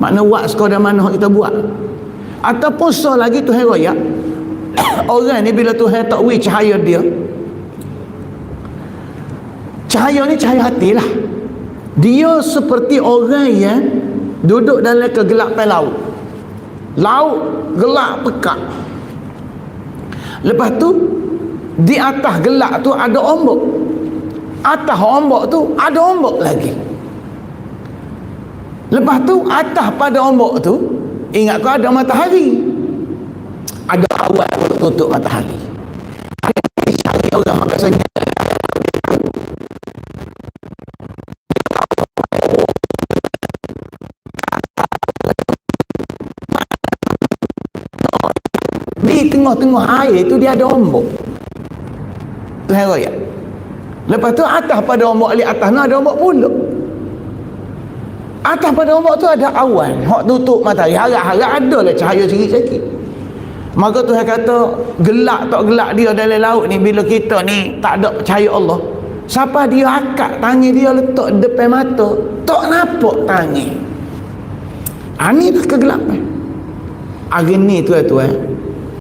Makna wak sekadar mana kita buat. Ataupun so lagi Tuhan raya orang ni bila Tuhan takwi cahaya dia, cahaya ni cahaya hati lah. Dia seperti orang yang duduk dalam kegelapan laut. Laut gelap pekat. Lepas tu di atas gelap tu ada ombak. Atas ombak tu ada ombak lagi. Lepas tu atas pada ombak tu, ingat kau ada matahari. Ada awan untuk tutup matahari. Cari orang biasanya di tengah-tengah air tu dia ada ombak. Tuhan raya. Lepas tu atas pada ombak ali atas tu ada ombak pula. Atas pada ombak tu ada awan hak tutup matahari. Harap-harap adalah cahaya sikit-sikit. Maka Tuhan kata gelak tak gelak dia dalam laut ni, bila kita ni tak ada cahaya Allah, siapa dia akak tangan dia letak depan mata tak nampak tangan. Ini dah kegelapan. Hari ni tuan-tuan,